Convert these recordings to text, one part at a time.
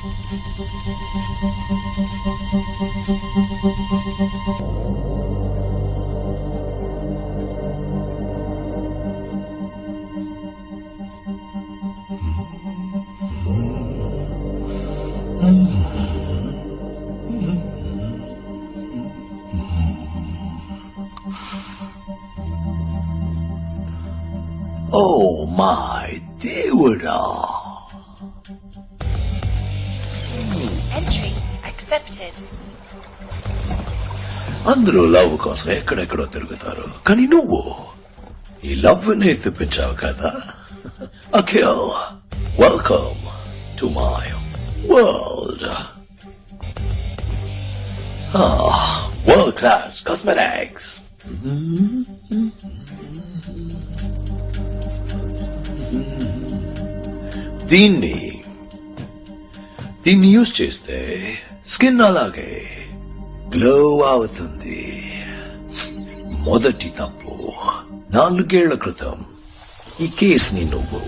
Oh my దేవుడా! Entry accepted. అందరూ love కోసం ఎక్కడెక్కడో తిరుగుతారు, కానీ నువ్వు ఈ లవ్ ని తెప్పించావు కదా. Akhil, welcome to my world. World class cosmetics. దీన్ని యూజ్ చేస్తే స్కిన్ అలాగే గ్లో అవుతుంది. మొదటి తప్పు, 4 ఏళ్ల క్రితం ఈ కేసుని నువ్వు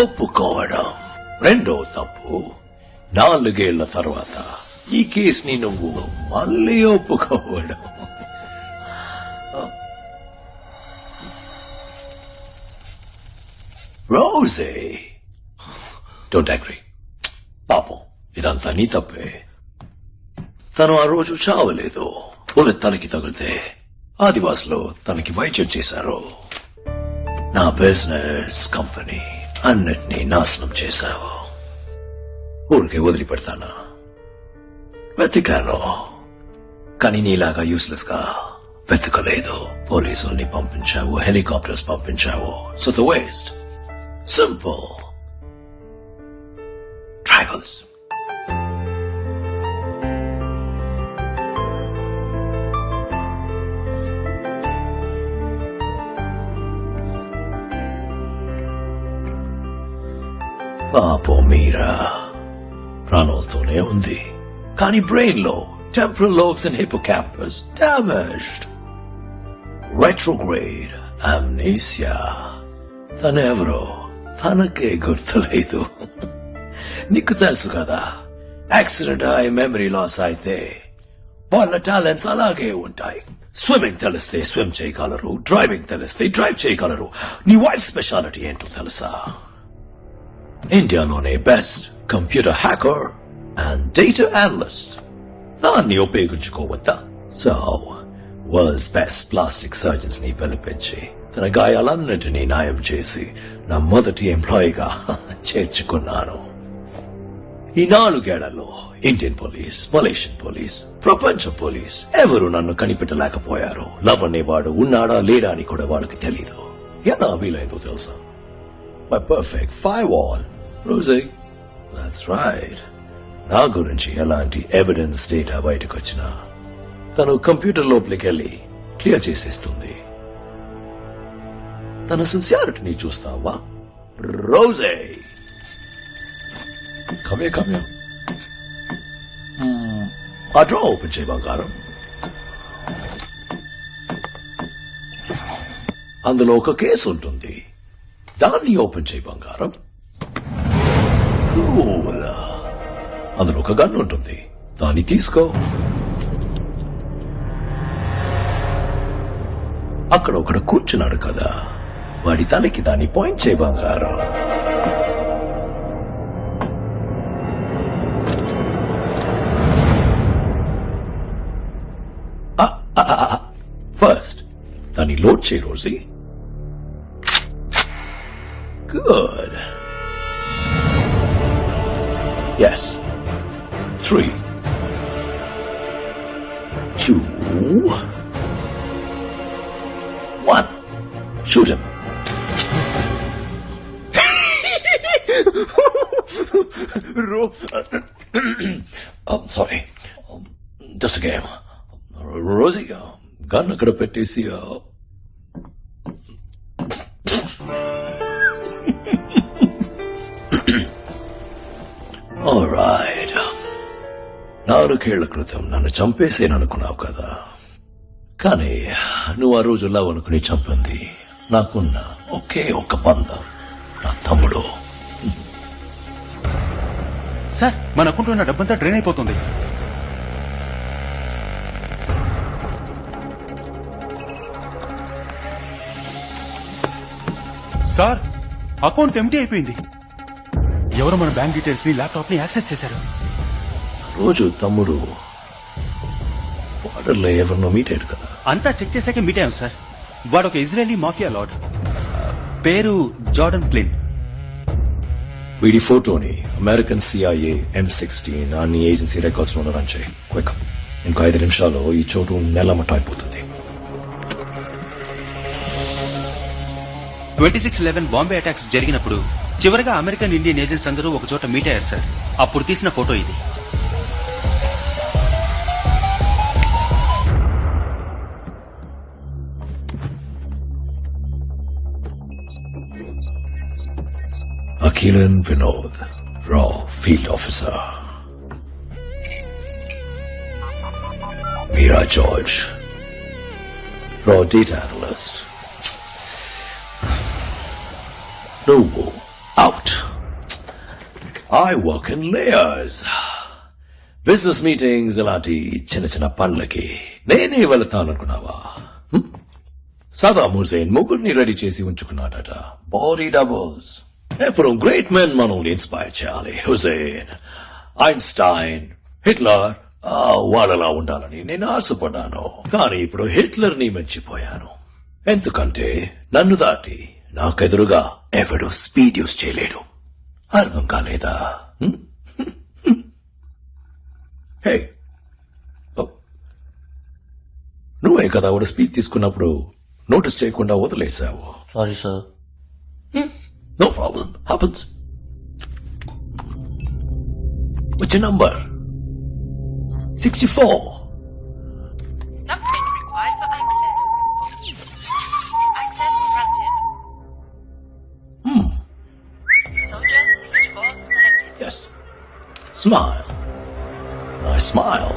ఒప్పుకోవడం. రెండో తప్పు, 4 ఏళ్ల తర్వాత ఈ కేసుని నువ్వు మళ్ళీ ఒప్పుకోవడం. రోజే, డోంట్ అగ్రీ. పాపం, ఇదంతా నీ తప్పే. తను ఆ రోజు చావలేదు. బుల్లెట్ తనకి తగిలితే ఆదివాసులు తనకి వైద్యం చేశారు. నా బిజినెస్, కంపెనీ అన్నిటినీ నాశనం చేశావు. ఊరికే వదిలిపెడతానా? వెతికాను, కానీ నీలాగా యూస్లెస్ గా వెతకలేదు. పోలీసుల్ని పంపించావు, హెలికాప్టర్స్ పంపించావు. So the waste. Simple. Tribals. పాపం మీరా ప్రాణాలతోనే ఉంది, కానీ బ్రెయిన్ లో temporal lobes and hippocampus damaged. Retrograde amnesia. తనెవరో తనకే గుర్తులేదు. నీకు తెలుసు కదా, యాక్సిడెంట్ అయి మెమరీ లాస్ అయితే వాళ్ళ టాలెంట్స్ అలాగే ఉంటాయి. స్విమ్మింగ్ తెలిస్తే స్విమ్ చేయగలరు, డ్రైవింగ్ తెలిస్తే డ్రైవ్ చేయగలరు. నీ వైఫ్ స్పెషాలిటీ ఏంటో తెలుసా? ఇండియాలోనే best computer hacker and data analyst. దాన్ని ఉపయోగించుకోవద్దా? So world's best plastic surgeons ని పిలిపించి తన గాయాలన్నింటినీ న్యాయం చేసి నా మొదటి ఎంప్లాయీగా చేర్చుకున్నాను. ఈ 4 ఏళ్లలో ఇండియన్ పోలీస్, మలేషియన్ పోలీస్, ప్రపంచ పోలీస్ ఎవరు నన్ను కనిపెట్టలేకపోయారు. లవ్ అనేవాడు ఉన్నాడా లేడా అని కూడా వాళ్ళకి తెలీదు. ఎలా వీలైందో తెలుసా? My perfect firewall. రోజే, దాట్స్ రైట్. నా గురించి ఎలాంటి ఎవిడెన్స్ డేటా బయటకు వచ్చినా తను కంప్యూటర్ లోపలికి వెళ్ళి క్లియర్ చేసేస్తుంది. తన సిన్సియారిటీని చూస్తావా? రోజే, కమే కమే. ఆ డ్రా ఓపెన్ చేయి బంగారం. అందులో ఒక కేసు ఉంటుంది, దాన్ని ఓపెన్ చేయి బంగారం. అందులో ఒక గన్ ఉంటుంది, దాన్ని తీసుకో. అక్కడ ఒకడు కూర్చున్నాడు కదా, వాడి తలకి దాన్ని పాయింట్ చేయి బంగారం. ఫస్ట్ దాన్ని లోడ్ చేయి Rosie. Good. Yes. 3, 2, 1. Shoot him. I'm sorry. Just a game. Rosie, gun అక్కడ పెట్టేసి Alright. 4 ఏళ్ల క్రితం నన్ను చంపేసేననుకున్నావు కదా, కానీ నువ్వు ఆ రోజు లవ్ అనుకుని చంపింది నాకున్న ఒకే ఒక బంధం, నా తమ్ముడు. సార్ మన అకౌంట్లో ఉన్న డబ్బంతా డ్రైన్ అయిపోతుంది. సార్ అకౌంట్ ఎంటీ అయిపోయింది. ఎవరు మన బ్యాంక్ డీటెయిల్స్ ని ల్యాప్టాప్ ని యాక్సెస్ చేశారు. రోజు తమ్ముడు బార్డర్లో ఎవరినో మీట్ అయ్యాడు కదా. అంతా చెక్ చేశాకే మీట్ అయ్యాం సార్. వాడు ఒక ఇజ్రాయలీ మాఫియా లార్డ్, పేరు జార్డన్ ప్లిన్. వీడి ఫోటోని అమెరికన్ CIA M16 అన్ని ఏజెన్సీ రికార్డ్స్ లో రన్ చేయి. క్విక్. ఇంకో 5 నిమిషాల్లో ఈ చోటు నెలమట అయిపోతుంది. 26/11 బాంబే అటాక్స్ జరిగినప్పుడు చివరిగా అమెరికన్ ఇండియన్ ఏజెంట్స్ అందరూ ఒక చోట మీట్ అయ్యారు సార్. అప్పుడు తీసిన ఫోటో ఇది. Akilan Vinod, Raw Field Officer. Meera George, Raw Data Analyst. Novo, out. I work in layers. Business meetings అలాంటి చిన్న చిన్న పనులకి నేనే వెళతాననుకున్నావా? సదాం హుసేన్ ముగ్గురిని రెడీ చేసి ఉంచుకున్నాడట. Body doubles. ఎప్పుడు గ్రేట్ మెన్ మనల్ని ఇన్స్పైర్ చేయాలి. హుసేన్, ఐన్స్టైన్, హిట్లర్ వాళ్ళలా ఉండాలని నేను ఆశపడ్డాను. కానీ ఇప్పుడు హిట్లర్ ని మర్చిపోయాను. ఎందుకంటే నన్ను దాటి నాకెదురుగా ఎవడు స్పీడ్ యూస్ చేయలేడు. అర్థం కాలేదా? హే, నువ్వే కదా వాడు స్పీడ్ తీసుకున్నప్పుడు నోటీస్ చేయకుండా వదిలేసావు. Sorry sir. No problem. Happens. What's your number? 64. Thumbprint required for access. Access granted. Soldier 64 selected. Yes. Smile. Nice smile.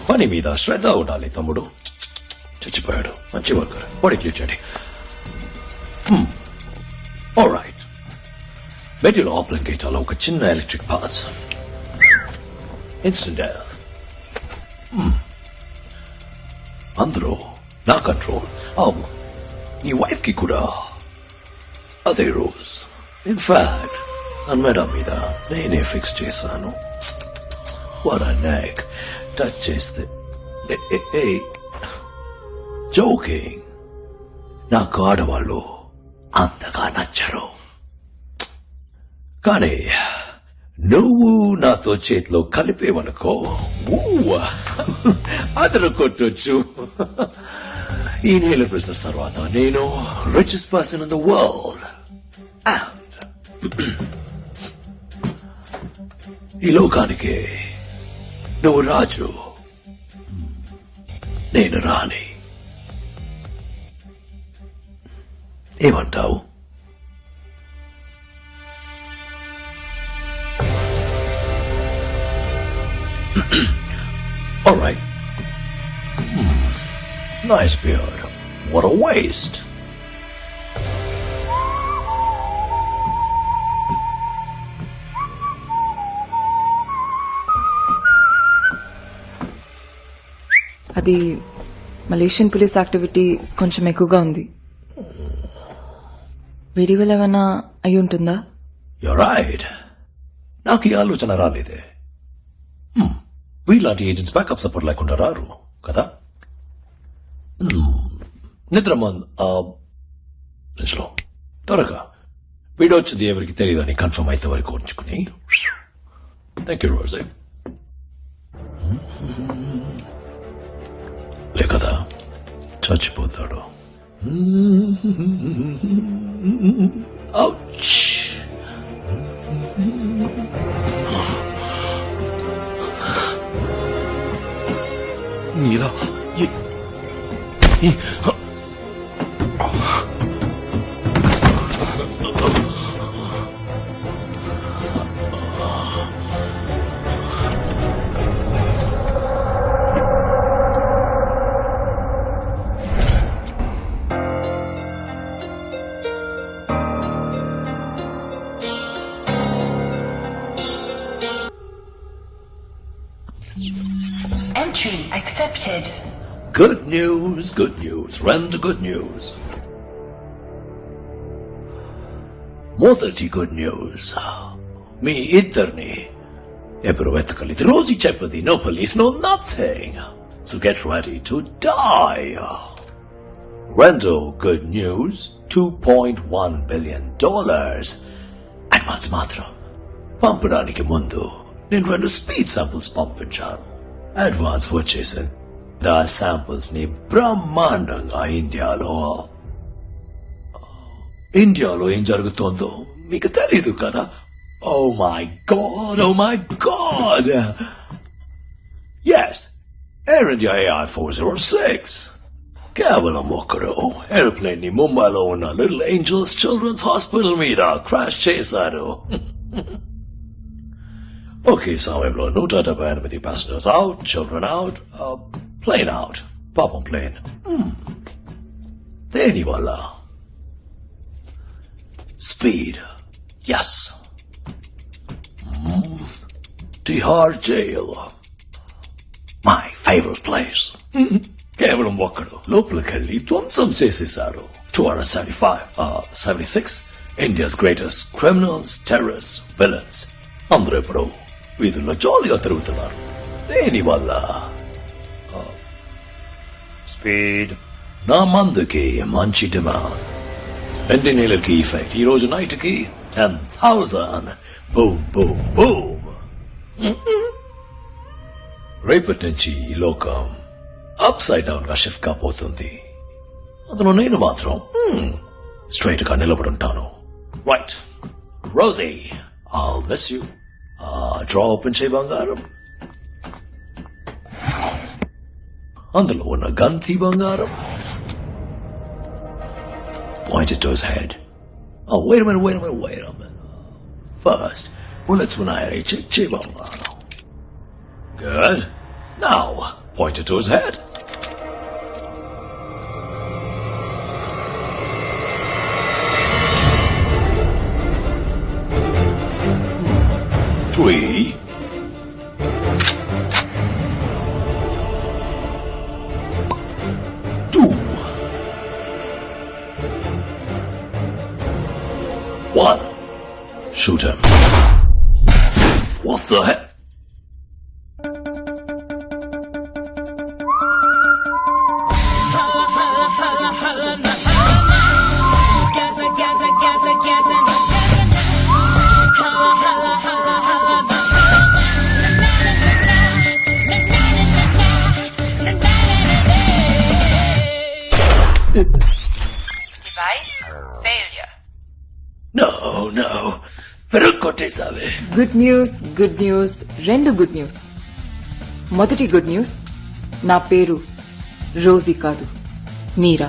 పని మీద శ్రద్ధ ఉండాలి తమ్ముడు. చచ్చిపోయాడు. మంచి వర్కర్. బాడీ క్లీన్ చేయండి. ఆల్రైట్. బెడ్యూల్ ఆప్లన్ గేటాలో ఒక చిన్న ఎలక్ట్రిక్ పార్ట్స్. Instant death. అందరూ నా కంట్రోల్. నీ వైఫ్ కి కూడా అదే రూల్స్. ఇన్ఫాక్ట్ అన్మెడా మీద నేనే ఫిక్స్ చేశాను. వాట్ ఆ నెక్ టచ్ చేస్తే జోకింగ్. నాకు ఆడవాళ్ళు అంతగా నచ్చరు. కానీ నువ్వు నాతో చేతిలో కలిపేవనుకో అతను కొట్టొచ్చు. ఈ నేల బిజినెస్ తర్వాత నేను richest person in the world. And ఈ లోకానికి నువ్వు రాజు, నేను రాణి. ఏమంటావు? All right. Nice beard. What a waste. అది మలేషియన్ పోలీస్ యాక్టివిటీ కొంచెం ఎక్కువగా ఉంది. వీడి వల్ల ఏమైనా అయి ఉంటుందా? You're right. నాకు ఈ ఆలోచన రాలేదే. వీళ్ళంటి ఏజెంట్స్ బ్యాకప్ సపోర్ట్ లేకుండా రారు కదా. నిద్రలో త్వరగా వీడొచ్చింది ఎవరికి తెలియదని కన్ఫర్మ్ అయితే వరకు ఉంచుకుని. థ్యాంక్ యూ రోజే. లే కదా చచ్చిపోతాడు. Ouch. నీలా Entry accepted. Good news, good news. Render good news. మొదటి గుడ్ న్యూస్ మీ ఇద్దరిని ఎప్పుడు వెతకలేదు రోజు చెప్పది no police no nothing so get ready to die రెండో గుడ్ న్యూస్ $2.1 billion అడ్వాన్స్ మాత్రం పంపడానికి ముందు నేను 2 స్పీడ్ శాంపుల్స్ పంపించాను అడ్వాన్స్ వచ్చేసింది ఆ శాంపుల్స్ ని బ్రహ్మాండంగా ఇండియాలో ఏం జరుగుతోందో మీకు తెలీదు కదా oh my god yes Air India AI 406 కేవలం ఒకడు ఏరోప్లేన్ ని ముంబైలో ఉన్న లిటిల్ ఏంజల్స్ చిల్డ్రన్స్ హాస్పిటల్ మీద క్రాష్ చేశారు ఒకే సమయంలో 178 passengers out children out plane out పాపం ప్లేన్ దేనివల్ల Speed. Yes. Tihar Jail. My favorite place. కేవలం ఒక్కడు లోపలికెళ్ళి ధ్వంసం చేసేశారు 76 India's greatest criminals terrorist villains అందరూ ఇప్పుడు వీధుల్లో జాలీగా తిరుగుతున్నారు దేనివల్ల స్పీడ్ నా మందుకి మంచి డిమాండ్ 2 నెలలకి ఇఫెక్ట్ ఈ రోజు నైట్ కి 10,000 బూమ్ బూమ్ బూమ్ రేపటి నుంచి ఈ లోకం అప్ సైడ్ డౌన్ గా షిఫ్ట్ కాబోతుంది అందులో నేను మాత్రం స్ట్రైట్ గా నిలబడుంటాను right Rosie I'll miss you drawer open చేయి బంగారం అందులో ఉన్న గంతి బంగారం Point it to his head. Oh, wait a minute. First, bullets when I check. Good. Now, point it to his head. Three. One. Shoot him. What the heck? Device failure. No. పెరుక్కొట్టేసావే good news 2 good news మొదటి good news నా పేరు Rosie కాదు మీరా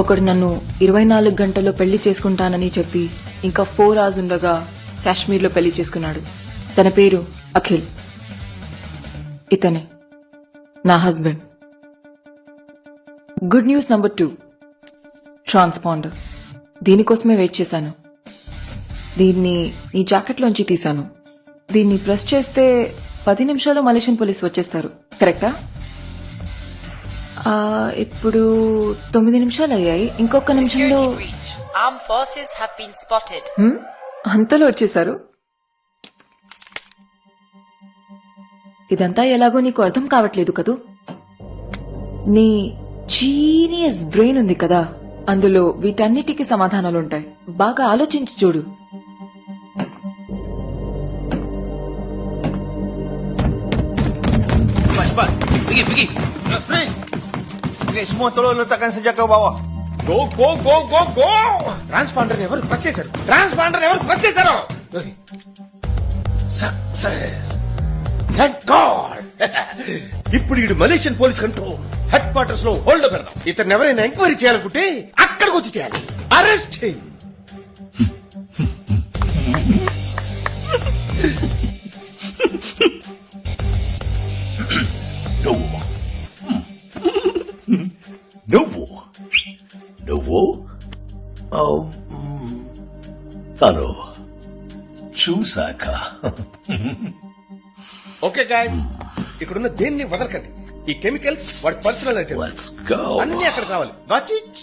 ఒకడు నన్ను 24 గంటల్లో పెళ్లి చేసుకుంటానని చెప్పి ఇంకా 4 hours ఉండగా కాశ్మీర్లో పెళ్లి చేసుకున్నాడు తన పేరు అఖిల్ ఇతనే నా husband good news number 2 transponder దీనికోసమే వెయిట్ చేశాను దీన్ని ఈ జాకెట్లోంచి తీశాను దీన్ని ప్రెస్ చేస్తే 10 నిమిషాల్లో మలేషియన్ పోలీస్ వచ్చేస్తారు కరెక్టా ఇప్పుడు 9 నిమిషాలు అయ్యాయి ఇంకొక నిమిషంలో Security breach. Armed forces have been spotted. అంతలో వచ్చేశారు ఇదంతా ఎలాగో నీకు అర్థం కావట్లేదు కదూ నీ జీనియస్ బ్రెయిన్ ఉంది కదా అందులో వీటన్నిటికీ సమాధానాలుంటాయి బాగా ఆలోచించి చూడు Semua tolong letakkan senjata ke bawah. Go. Transponder ఎవరు ప్రెస్ చేశారు సక్సెస్ థాంక్ గాడ్ ఇప్పుడు ఈ Malaysian police control head quarters లో హోల్డ్ పెడదాం ఇతను ఎవరైనా ఎంక్వైరీ చేయాలనుకుంటే అక్కడికి వచ్చి చేయాలి అరెస్ట్ నువ్వు తను చూశాక ఓకే గాయస్, ఇక్కడున్న దేన్ని వదలకండి. ఈ కెమికల్స్ వాడి పర్సనల్ ఐటమ్ Let's go. అన్ని అక్కడికి రావాలి. Got it?